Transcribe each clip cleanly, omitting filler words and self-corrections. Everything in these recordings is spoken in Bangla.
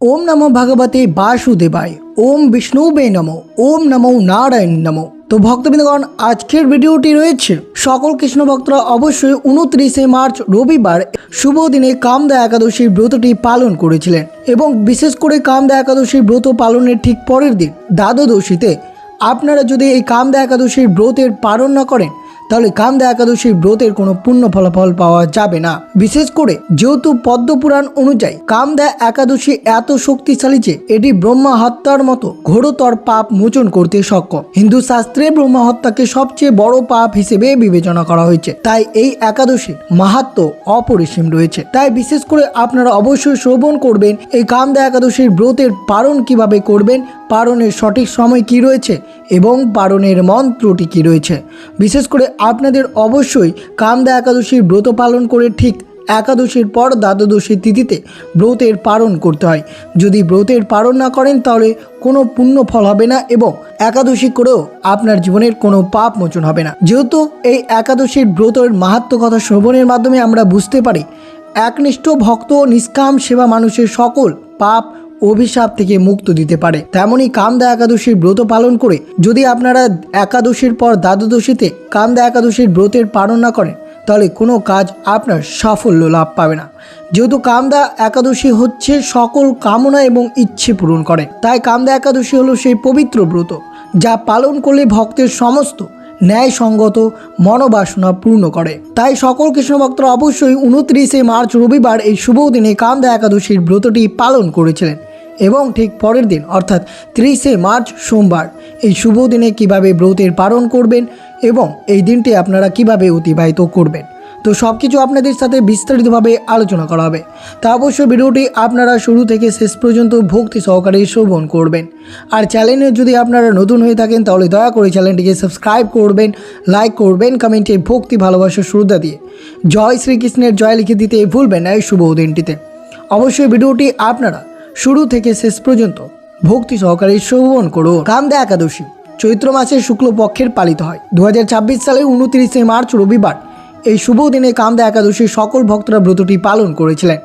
ओम नमो भगवते वासुदेवाय। ओम विष्णुवे नमो। ओम नमो नारायण नमो। तो भक्तबृंदगण आजकेर भिडियोटी रयेछे सकल कृष्ण भक्तरा अवश्य 29 मार्च रविवार शुभ दिने कामदा एकादशीर व्रतटी पालन करेछिलेन एबं विशेष करे कामदा एकादशीर व्रत पालनेर ठीक परेर दिन द्वादशीते आपनारा यदि এই কামদা একাদশীর ব্রতের পালন না করেন তাহলে কামদা একাদশীর ব্রতের কোনো পূর্ণ ফলাফল পাওয়া যাবে না। বিশেষ করে যেহেতু পদ্মপুরাণ অনুযায়ী কামদা একাদশী এত শক্তিশালী যে এটি ব্রহ্মা হত্যার মতো ঘোরতর পাপ মোচন করতে সক্ষম। হিন্দু শাস্ত্রে ব্রহ্মা হত্যাকে সবচেয়ে বড় পাপ হিসেবে বিবেচনা করা হয়েছে, তাই এই একাদশীর মাহাত্ম্য অপরিসীম রয়েছে। তাই বিশেষ করে আপনারা অবশ্যই শ্রবণ করবেন এই কামদা একাদশীর ব্রতের পালন কিভাবে করবেন, পালনের সঠিক সময় কি রয়েছে এবং পালনের মন্ত্রটি কি রয়েছে। বিশেষ করে আপনাদের অবশ্যই কামদা একাদশীর ব্রত পালন করে ঠিক একাদশীর পর দ্বাদশী তিথিতে ব্রতের পালন করতে হয়। যদি ব্রতের পালন না করেন তাহলে কোনো পুণ্য ফল হবে না এবং একাদশী করেও আপনার জীবনের কোনো পাপ মোচন হবে না। যেহেতু এই একাদশীর ব্রতের মাহাত্ম্য কথা শ্রবণের মাধ্যমে আমরা বুঝতে পারি একনিষ্ঠ ভক্ত নিষ্কাম সেবা মানুষের সকল পাপ অভিশাপ থেকে মুক্ত দিতে পারে। তেমনই কামদা একাদশীর ব্রত পালন করে যদি আপনারা একাদশীর পর দ্বাদশীতে কামদা একাদশীর ব্রতের পালন না করেন তাহলে কোনো কাজ আপনার সাফল্য লাভ পাবে না। যেহেতু কামদা একাদশী হচ্ছে সকল কামনা এবং ইচ্ছে পূরণ করে, তাই কামদা একাদশী হলো সেই পবিত্র ব্রত যা পালন করলে ভক্তের সমস্ত ন্যায়সঙ্গত মনোবাসনা পূর্ণ করে। তাই সকল কৃষ্ণ ভক্তরা অবশ্যই 29 মার্চ রবিবার এই শুভ দিনে কামদা একাদশীর ব্রতটি পালন করেছিলেন এবং ঠিক পরের দিন অর্থাৎ 30 মার্চ সোমবার এই শুভ দিনে কিভাবে ব্রতের পালন করবেন এবং এই দিনটি আপনারা কিভাবে অতিবাহিত করবেন, তো সব কিছু আপনাদের সাথে বিস্তারিতভাবে আলোচনা করা হবে। তা অবশ্যই ভিডিওটি আপনারা শুরু থেকে শেষ পর্যন্ত ভক্তি সহকারে শ্রবণ করবেন। আর চ্যানেলে যদি আপনারা নতুন হয়ে থাকেন তাহলে দয়া করে চ্যানেলটিকে সাবস্ক্রাইব করবেন, লাইক করবেন, কমেন্টে ভক্তি ভালোবাসা শ্রদ্ধা দিয়ে জয় শ্রীকৃষ্ণের জয় লিখে দিতে ভুলবেন না এই শুভ দিনটিতে। অবশ্যই ভিডিওটি আপনারা শুরু থেকে শেষ পর্যন্ত ভক্তি সহকারে শ্রবণ করুন। কামদা একাদশী চৈত্র মাসের শুক্লপক্ষের পালিত হয়। 2026 সালের 29 মার্চ রবিবার এই শুভ দিনে কামদা একাদশীর সকল ভক্তরা ব্রতটি পালন করেছিলেন।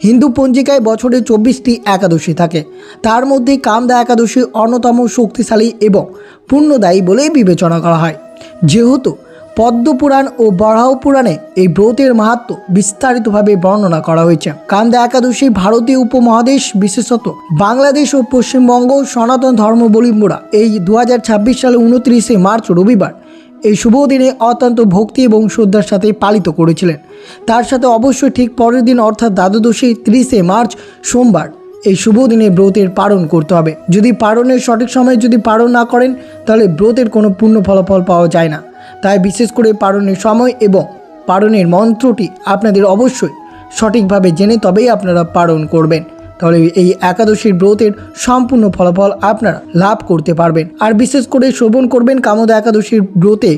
হিন্দু পঞ্জিকায় বছরে 24টি একাদশী থাকে, তার মধ্যে কামদা একাদশী অন্যতম শক্তিশালী এবং পুণ্যদায়ী বলে বিবেচনা করা হয়। যেহেতু পদ্মপুরাণ ও বরাহ পুরাণে এই ব্রতের মাহাত্ম্য বিস্তারিতভাবে বর্ণনা করা হয়েছে। কামদা একাদশী ভারতীয় উপমহাদেশ বিশেষত বাংলাদেশ ও পশ্চিমবঙ্গ সনাতন ধর্মাবলম্বীরা এই 2026 সালে 29 মার্চ রবিবার এই শুভ দিনে অত্যন্ত ভক্তি এবং শ্রদ্ধার সাথে পালিত করেছিলেন। তার সাথে অবশ্যই ঠিক পরের দিন অর্থাৎ দ্বাদশী 30 মার্চ সোমবার এই শুভ দিনে ব্রতের পালন করতে হবে। যদি পালনের সঠিক সময়ে যদি পালন না করেন তাহলে ব্রতের কোনো পূর্ণ ফলাফল পাওয়া যায় না। তাই বিশেষ করে পালনের সময় এবং পালনের মন্ত্রটি আপনাদের অবশ্যই সঠিকভাবে জেনে তবেই আপনারা পালন করবেন, তাহলে এই একাদশীর ব্রতের সম্পূর্ণ ফলাফল আপনারা লাভ করতে পারবেন। আর বিশেষ করে শ্রবণ করবেন কামদা একাদশীর ব্রতে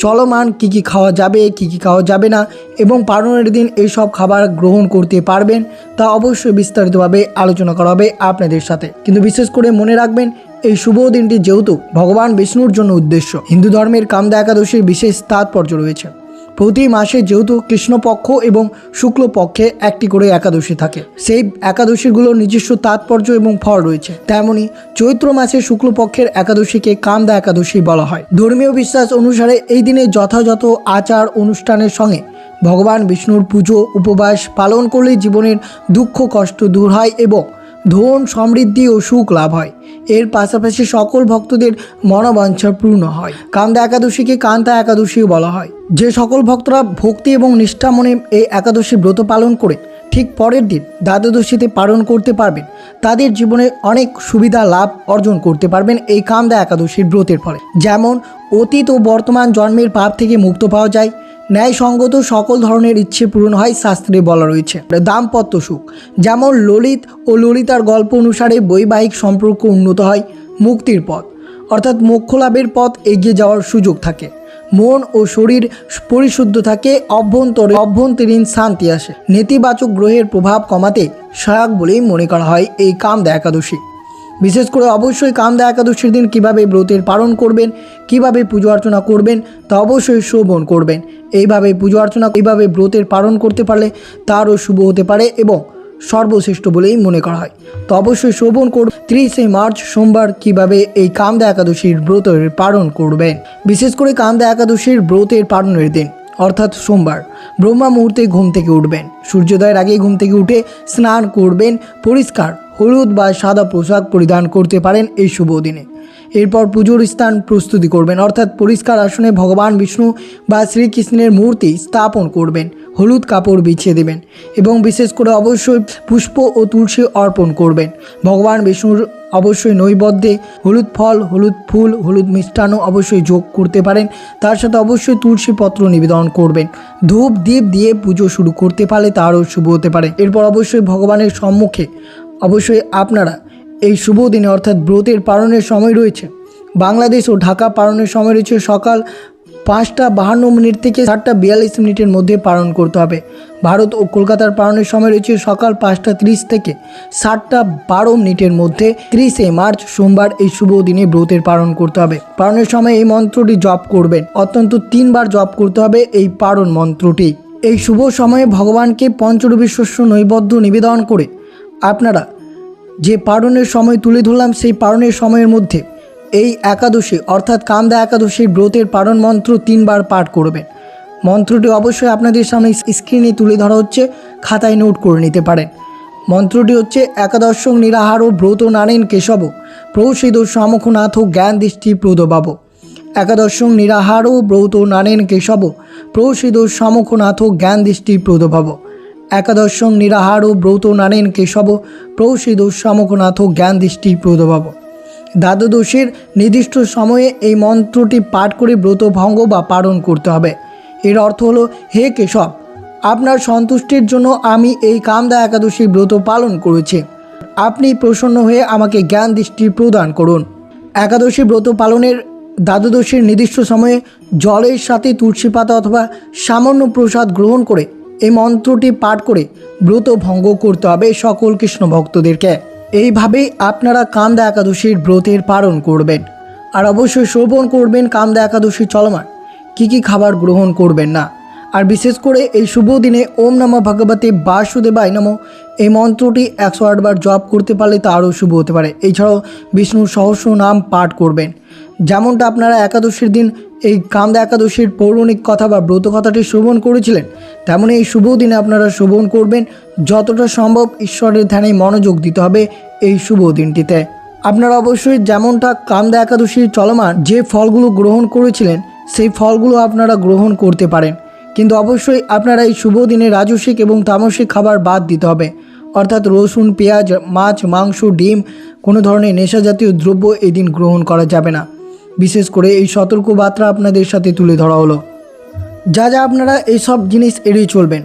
চলমান কি কি খাওয়া যাবে, কি কি খাওয়া যাবে না এবং পালনের দিন এই সব খাবার গ্রহণ করতে পারবেন তা অবশ্যই বিস্তারিতভাবে আলোচনা করা হবে আপনাদের সাথে। কিন্তু বিশেষ করে মনে রাখবেন এই শুভ দিনটি যেহেতু ভগবান বিষ্ণুর জন্য উদ্দেশ্য, হিন্দু ধর্মের কামদা একাদশীর বিশেষ তাৎপর্য রয়েছে। প্রতি মাসে যেহেতু কৃষ্ণপক্ষ এবং শুক্লপক্ষে একটি করে একাদশী থাকে, সেই একাদশীগুলোর নিজস্ব তাৎপর্য এবং ফল রয়েছে। তেমনি চৈত্র মাসের শুক্লপক্ষের একাদশীকে কামদা একাদশী বলা হয়। ধর্মীয় বিশ্বাস অনুসারে এই দিনে যথাযথ আচার অনুষ্ঠানের সঙ্গে ভগবান বিষ্ণুর পুজো উপবাস পালন করলে জীবনের দুঃখ কষ্ট দূর হয় এবং ধন সমৃদ্ধি ও সুখ লাভ হয়। এর পাশাপাশি সকল ভক্তদের মনোবাঞ্ছা পূর্ণ হয়। কামদা একাদশীকে কান্তা একাদশীও বলা হয়। যে সকল ভক্তরা ভক্তি এবং নিষ্ঠা মনে এই একাদশী ব্রত পালন করে ঠিক পরের দিন দ্বাদশীতে পালন করতে পারবেন তাদের জীবনে অনেক সুবিধা লাভ অর্জন করতে পারবেন এই কামদা একাদশীর ব্রতের ফলে। যেমন অতীত ও বর্তমান জন্মের পাপ থেকে মুক্ত পাওয়া যায়, ন্যায়সঙ্গত সকল ধরনের ইচ্ছে পূরণ হয় শাস্ত্রে বলা রয়েছে। দাম্পত্য সুখ যেমন ললিত ও ললিতার গল্প অনুসারে বৈবাহিক সম্পর্ক উন্নত হয়, মুক্তির পথ অর্থাৎ মোক্ষ লাভের পথ এগিয়ে যাওয়ার সুযোগ থাকে, মন ও শরীর পরিশুদ্ধ থাকে, অভ্যন্তরীণ শান্তি আসে, নেতিবাচক গ্রহের প্রভাব কমাতে সহায়ক বলেই মনে করা হয় এই কামদা একাদশী। বিশেষ করে অবশ্যই কামদা একাদশীর দিন কিভাবে ব্রতের পালন করবেন, কিভাবে পুজো অর্চনা করবেন তা অবশ্যই শ্রবণ করবেন। এইভাবে পুজো অর্চনা এইভাবে ব্রতের পালন করতে পারলে তারও শুভ হতে পারে এবং সর্বশ্রেষ্ঠ বলেই মনে করা হয়। তো অবশ্যই শ্রবণ করুন 30শে মার্চ সোমবার কিভাবে এই কামদা একাদশীর ব্রতের পালন করবেন। বিশেষ করে কামদা একাদশীর ব্রতের পালনের দিন অর্থাৎ সোমবার ব্রহ্মা মুহূর্তে ঘুম থেকে উঠবেন, সূর্যোদয়ের আগেই ঘুম থেকে উঠে স্নান করবেন, পরিষ্কার হলুদ বা সাদা পোশাক পরিধান করতে পারেন এই শুভ দিনে। এরপর পুজোর স্থান প্রস্তুতি করবেন, অর্থাৎ পরিষ্কার আসনে ভগবান বিষ্ণু বা শ্রীকৃষ্ণের মূর্তি স্থাপন করবেন, হলুদ কাপড় বিছিয়ে দেবেন এবং বিশেষ করে অবশ্যই পুষ্প ও তুলসী অর্পণ করবেন। ভগবান বিষ্ণুর অবশ্যই নৈবেদ্যে হলুদ ফল, হলুদ ফুল, হলুদ মিষ্টান্ন অবশ্যই যোগ করতে পারেন। তার সাথে অবশ্যই তুলসী পত্র নিবেদন করবেন। ধূপ দ্বীপ দিয়ে পুজো শুরু করতে পারলে তারও শুভ হতে পারে। এরপর অবশ্যই ভগবানের সম্মুখে অবশ্যই আপনারা এই শুভ দিনে অর্থাৎ ব্রতের পালনের সময় রয়েছে বাংলাদেশ ও ঢাকা পালনের সময় রয়েছে সকাল 5:52 থেকে 7:42 মধ্যে পালন করতে হবে। ভারত ও কলকাতার পালনের সময় রয়েছে সকাল 5:30 থেকে 7:12 মধ্যে। 30শে মার্চ সোমবার এই শুভ দিনে ব্রতের পালন করতে হবে। পালনের সময় এই মন্ত্রটি জপ করবেন, অত্যন্ত 3 বার জপ করতে হবে এই পালন মন্ত্রটি। এই শুভ সময়ে ভগবানকে পঞ্চরবি শস্য নৈবেদ্য নিবেদন করে আপনারা যে পালনের সময় তুলে ধরলাম সেই পালনের সময়ের মধ্যে এই একাদশী অর্থাৎ কামদা একাদশীর ব্রতের পালন মন্ত্র 3 বার পাঠ করবেন। মন্ত্রটি অবশ্যই আপনাদের সামনে স্ক্রিনে তুলে ধরা হচ্ছে, খাতায় নোট করে নিতে পারেন। মন্ত্রটি হচ্ছে একাদশং নিরাহার ব্রত নারায়ণ কেশব প্রসিদ সমুখনাথ জ্ঞান দৃষ্টি প্রদবাব। একাদশং নিরাহার ব্রত নারায়ণ কেশব প্রসিদ সমুখনাথ জ্ঞান দৃষ্টি প্রদবাব। একাদশং নিরাহার ব্রত নারায়ণ কেশব প্রসিদ সমুখনাথ জ্ঞান দৃষ্টি প্রদবাব। দ্বাদশীর নির্দিষ্ট সময়ে এই মন্ত্রটি পাঠ করে ব্রত ভঙ্গ বা পালন করতে হবে। এর অর্থ হলো, হে কেশব, আপনার সন্তুষ্টির জন্য আমি এই কামদা একাদশী ব্রত পালন করেছি। আপনি প্রসন্ন হয়ে আমাকে জ্ঞান দৃষ্টি প্রদান করুন। একাদশী ব্রত পালনের দ্বাদশীর নির্দিষ্ট সময়ে জলের সাথে তুলসী পাতা অথবা সামান্য প্রসাদ গ্রহণ করে এই মন্ত্রটি পাঠ করে ব্রত ভঙ্গ করতে হবে সকল কৃষ্ণ ভক্তদেরকে। এইভাবেই আপনারা কামদা একাদশীর ব্রতের পালন করবেন। আর অবশ্যই শ্রবণ করবেন কামদা একাদশী চলমান কী কী খাবার গ্রহণ করবেন না। আর বিশেষ করে এই শুভ দিনে ওম নমঃ ভগবতে বাসুদেবায় নমঃ এই মন্ত্রটি 108 বার জপ করতে পারলে তা আরও শুভ হতে পারে। এছাড়াও বিষ্ণুর সহস্র নাম পাঠ করবেন। যেমনটা আপনারা একাদশীর দিন এই কামদা একাদশীর পৌরাণিক কথা বা ব্রত কথাটি শ্রবণ করেছিলেন, তেমনি এই শুভ দিনে আপনারা শ্রবণ করবেন। যতটা সম্ভব ঈশ্বরের ধ্যানে মনোযোগ দিতে হবে এই শুভ দিনটিতে। আপনারা অবশ্যই যেমনটা কামদা একাদশী চলমান যে ফলগুলো গ্রহণ করেছিলেন সেই ফলগুলো আপনারা গ্রহণ করতে পারেন, কিন্তু অবশ্যই আপনারা এই শুভ দিনে রাজসিক এবং তামসিক খাবার বাদ দিতে হবে। অর্থাৎ রসুন, পেঁয়াজ, মাছ, মাংস, ডিম, কোনো ধরনের নেশা জাতীয় দ্রব্য এই দিন গ্রহণ করা যাবে না। বিশেষ করে এই সতর্ক বার্তা আপনাদের সাথে তুলে ধরা হলো। যা যা আপনারা এইসব জিনিস এড়িয়ে চলবেন,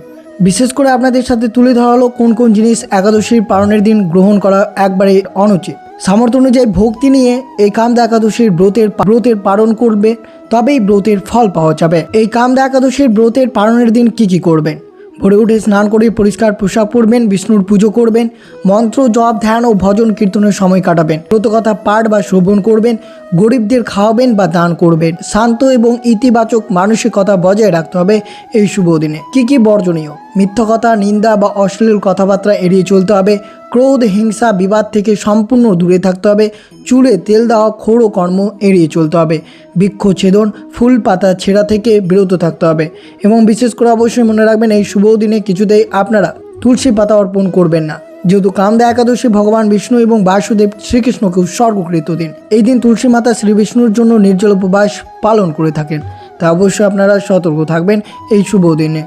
বিশেষ করে আপনাদের সাথে তুলে ধরা হলো কোন কোন জিনিস একাদশীর পালনের দিন গ্রহণ করা একবারে অনুচিত। সামর্থ্য অনুযায়ী ভক্তি নিয়ে এই কামদা একাদশীর ব্রতের পালন করবে, তবেই ব্রতের ফল পাওয়া যাবে। এই কামদা একাদশীর ব্রতের পালনের দিন কি কি করবেন? ভোরে উঠে স্নান করে পরিষ্কার পোশাক পরবেন, বিষ্ণুর পুজো করবেন, মন্ত্র জপ ধ্যান ও ভজন কীর্তনের সময় কাটাবেন, ব্রতকথা পাঠ বা শ্রবণ করবেন, গরিবদের খাওয়াবেন বা দান করবেন। শান্ত এবং ইতিবাচক মানসিকতা বজায় রাখতে হবে এই শুভ দিনে। কি কি বর্জনীয়? মিথ্যা কথা, নিন্দা বা অশ্লীল কথাবার্তা এড়িয়ে চলতে হবে। ক্রোধ, হিংসা, বিবাদ থেকে সম্পূর্ণ দূরে থাকতে হবে। চুলে তেল দেওয়া খোড়ো কর্ম এড়িয়ে চলতে হবে। বৃক্ষচ্ছেদন, ফুল পাতা ছেঁড়া থেকে বিরত থাকতে হবে। এবং বিশেষ করে অবশ্যই মনে রাখবেন এই শুভ দিনে কিছুতেই আপনারা তুলসী পাতা অর্পণ করবেন না, যেহেতু কামদা একাদশী ভগবান বিষ্ণু এবং বাসুদেব শ্রীকৃষ্ণকে উৎসর্গকৃত দিন। এই দিন তুলসী মাতা শ্রী বিষ্ণুর জন্য নির্জল উপবাস পালন করে থাকেন, তাই অবশ্যই আপনারা সতর্ক থাকবেন এই শুভ দিনে।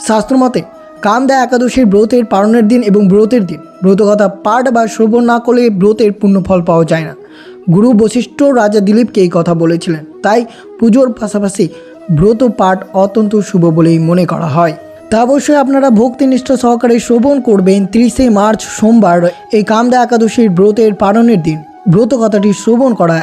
শাস্ত্রমতে কামদা একাদশীর ব্রতের পালনের দিন এবং ব্রতের দিন ব্রতকথা পাঠ বা শ্রবণ না করলে ব্রতের পূর্ণ ফল পাওয়া যায় না। গুরু বশিষ্ঠ রাজা দিলীপকে এই কথা বলেছিলেন, তাই পুজোর পাশাপাশি ব্রত পাঠ অত্যন্ত শুভ বলেই মনে করা হয়। তা অবশ্যই আপনারা ভক্তিনিষ্ঠা সহকারে শ্রবণ করবেন 30শে মার্চ সোমবার এই কামদা একাদশীর ব্রতের পালনের দিন ব্রত কথাটি শ্রবণ করা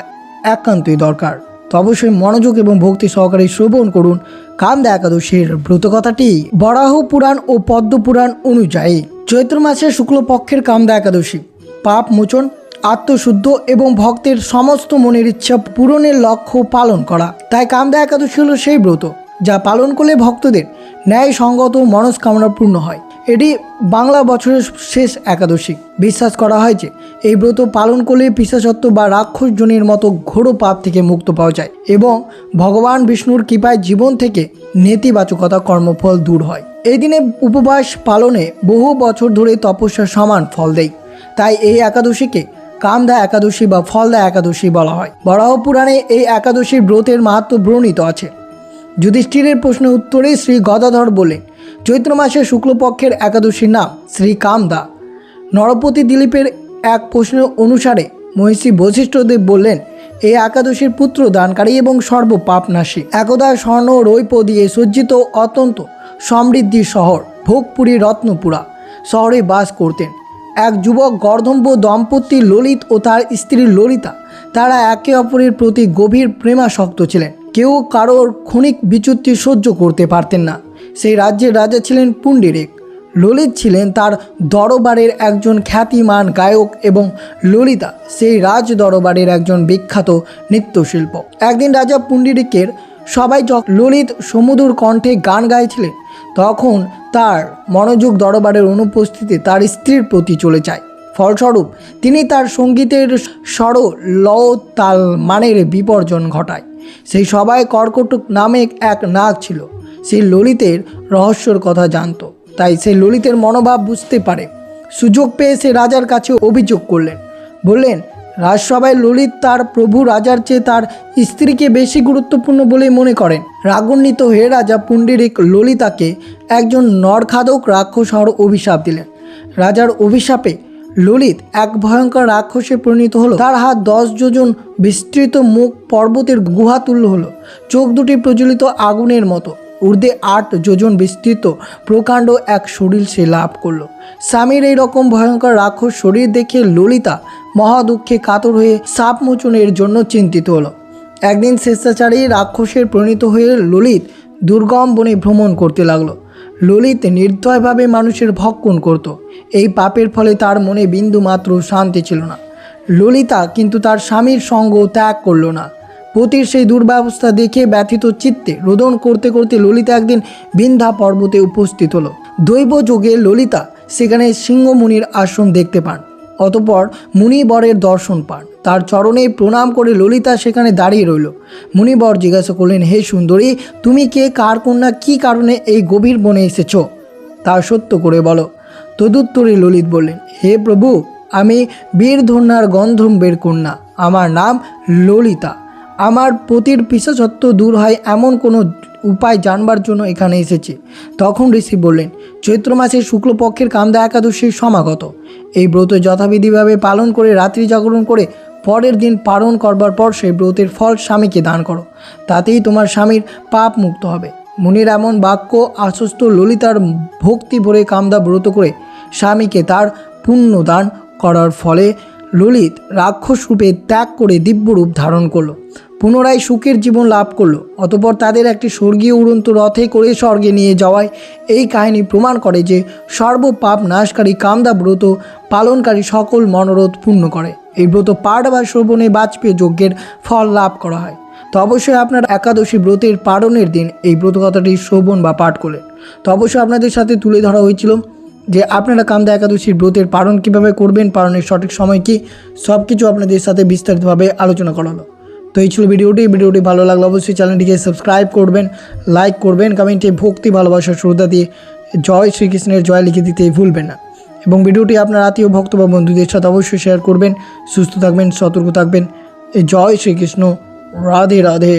একান্তই দরকার। তো অবশ্যই মনোযোগ এবং ভক্তি সহকারে শ্রবণ করুন কামদা একাদশীর ব্রত কথাটি। বরাহ পুরাণ ও পদ্ম পুরাণ অনুযায়ী চৈত্র মাসের শুক্লপক্ষের কামদা একাদশী পাপ মোচন, আত্মশুদ্ধ এবং ভক্তের সমস্ত মনের ইচ্ছা পূরণের লক্ষ্য পালন করা। তাই কামদা একাদশী হলো সেই ব্রত যা পালন করলে ভক্তদের ন্যায়সঙ্গত মনস্কামনা পূর্ণ হয় এটি বাংলা বছরের শেষ একাদশী। বিশ্বাস করা হয় যে এই ব্রত পালন করলে পিশাচত্ব বা রাক্ষসজনির মতো ঘোর পাপ থেকে মুক্ত পাওয়া যায় এবং ভগবান বিষ্ণুর কৃপায় জীবন থেকে নেতিবাচকতা কর্মফল দূর হয়। এই দিনে উপবাস পালনে বহু বছর ধরে তপস্যার সমান ফল দেয়। তাই এই একাদশীকে কামদা একাদশী বা ফলদা একাদশী বলা হয়। বরাহ পুরাণে এই একাদশীর ব্রতের মাহাত্ম্য বর্ণিত আছে। যুধিষ্ঠিরের প্রশ্নের উত্তরে শ্রী গদাধর বলেন, চৈত্র মাসের শুক্লপক্ষের একাদশীর নাম শ্রী কামদা। নরপতি দিলীপের এক প্রশ্নের অনুসারে মহর্ষি বশিষ্ঠদেব বললেন, এই একাদশীর পুত্র দানকারী এবং সর্বপাপনাশী। একদা স্বর্ণ রৌপ্য দিয়ে সজ্জিত অত্যন্ত সমৃদ্ধির শহর ভোগপুরী রত্নপুরা শহরে বাস করতেন এক যুবক গর্ধম্ব দম্পতি ললিত ও তার স্ত্রী ললিতা। তারা একে অপরের প্রতি গভীর প্রেমাসক্ত ছিলেন। কেউ কারোর ক্ষণিক বিচ্যুতি সহ্য করতে পারতেন না। সেই রাজ্যের রাজা ছিলেন পুণ্ডিরেক। ললিত ছিলেন তার দরবারের একজন খ্যাতিমান গায়ক এবং ললিতা সেই রাজ দরবারের একজন বিখ্যাত নৃত্যশিল্প। একদিন রাজা পুণ্ডিরিকের সবাই ললিত সমুদর কণ্ঠে গান গাইছিলেন, তখন তার মনোযোগ দরবারের অনুপস্থিতি তার স্ত্রীর প্রতি চলে যায়। ফলস্বরূপ তিনি তার সঙ্গীতের স্বর লয় তাল মানের বিপর্যন ঘটায়। সেই সবাই কর্কটক নামে এক নাগ ছিল। সে ললিতের রহস্যর কথা জানত, তাই সে ললিতের মনোভাব বুঝতে পারে। সুযোগ পেয়ে সে রাজার কাছে অভিযোগ করলেন, বললেন, রাজসভায় ললিত তার প্রভু রাজার চেয়ে তার স্ত্রীকে বেশি গুরুত্বপূর্ণ বলে মনে করেন। রাগান্বিত হয়ে রাজা পুণ্ডিরিক ললিতাকে একজন নরখাদক রাক্ষস হওয়ার অভিশাপ দিলেন। রাজার অভিশাপে ললিত এক ভয়ঙ্কর রাক্ষসে পরিণত হলো। তার হাত 10 যোজন বিস্তৃত, মুখ পর্বতের গুহা তুল্য হলো, চোখ দুটি প্রজ্বলিত আগুনের মতো, ঊর্ধ্বে 8 যোজন বিস্তৃত প্রকাণ্ড এক শরীর সে লাভ করলো। স্বামীর এই রকম ভয়ঙ্কর রাক্ষস শরীর দেখে ললিতা মহা দুঃখে কাতর হয়ে সাপ মোচনের জন্য চিন্তিত হলো। একদিন স্বেচ্ছাচারী রাক্ষসের পরিণত হয়ে ললিত দুর্গম বনে ভ্রমণ করতে লাগলো। ললিত নির্দয়ভাবে মানুষের ভক্ষণ করত। এই পাপের ফলে তার মনে বিন্দু মাত্র শান্তি ছিল না। ললিতা কিন্তু তার স্বামীর সঙ্গ ত্যাগ করল না। পতির সেই দুর্ব্যবস্থা দেখে ব্যথিত চিত্তে রোদন করতে করতে ললিতা একদিন বিন্ধ্যা পর্বতে উপস্থিত হলো। দৈব যোগে ললিতা সেখানে সিংহমুনির আশ্রম দেখতে পান। অতঃপর মুনিবরের দর্শন পান। তার চরণে প্রণাম করে ললিতা সেখানে দাঁড়িয়ে রইল। মুনিবর জিজ্ঞাসা করলেন, হে সুন্দরী, তুমি কে, কার কন্যা, কী কারণে এই গভীর বনে এসেছ, তা সত্য করে বলো। তদুত্তরে ললিত বললেন, হে প্রভু, আমি বীরধন্যার গন্ধর্বের কন্যা। আমার নাম ললিতা। আমার পতির পিশাচত্ব দূর হয় এমন কোনো উপায় জানবার জন্য এখানে এসেছি। তখন ঋষি বললেন, চৈত্র মাসের শুক্লপক্ষের কামদা একাদশীর সমাগত। এই ব্রত যথাবিধিভাবে পালন করে রাত্রি জাগরণ করে পরের দিন পালন করবার পর সেই ব্রতের ফল স্বামীকে দান করো, তাতেই তোমার স্বামীর পাপ মুক্ত হবে। মুনির এমন বাক্য আশ্বস্ত ললিতার ভক্তি ভরে কামদা ব্রত করে স্বামীকে তার পুণ্য দান করার ফলে ললিত রাক্ষস রূপে ত্যাগ করে দিব্যরূপ ধারণ করলো, পুনরায় সুখের জীবন লাভ করলো। অতঃপর তাদের একটি স্বর্গীয় উড়ন্ত রথে করে স্বর্গে নিয়ে যাওয়ায় এই কাহিনী প্রমাণ করে যে সর্বপাপ নাশকারী কামদা ব্রত পালনকারী সকল মনোরথ পূর্ণ করে। এই ব্রত পাঠ বা শ্রবণে বাজপেয়ী যজ্ঞের ফল লাভ করা হয়। তো অবশ্যই আপনার একাদশী ব্রতের পালনের দিন এই ব্রত কথাটি শ্রবণ বা পাঠ করলেন। তো অবশ্যই আপনাদের সাথে তুলে ধরা হয়েছিল যে আপনারা কামদা একাদশীর ব্রতের পালন কীভাবে করবেন, পালনের সঠিক সময় কী, সব কিছু আপনাদের সাথে বিস্তারিতভাবে আলোচনা করা হলো। তো এই ছিল ভিডিওটি ভালো লাগলে অবশ্যই চ্যানেলটিকে সাবস্ক্রাইব করবেন, লাইক করবেন, কমেন্টে ভক্তি ভালোবাসা শ্রদ্ধা দিয়ে জয় শ্রীকৃষ্ণের জয় লিখে দিতে ভুলবেন না। এবং ভিডিওটি আপনার আত্মীয় ভক্ত বা বন্ধুদের সাথে অবশ্যই শেয়ার করবেন। সুস্থ থাকবেন, সতর্ক থাকবেন। জয় শ্রীকৃষ্ণ, রাধে রাধে।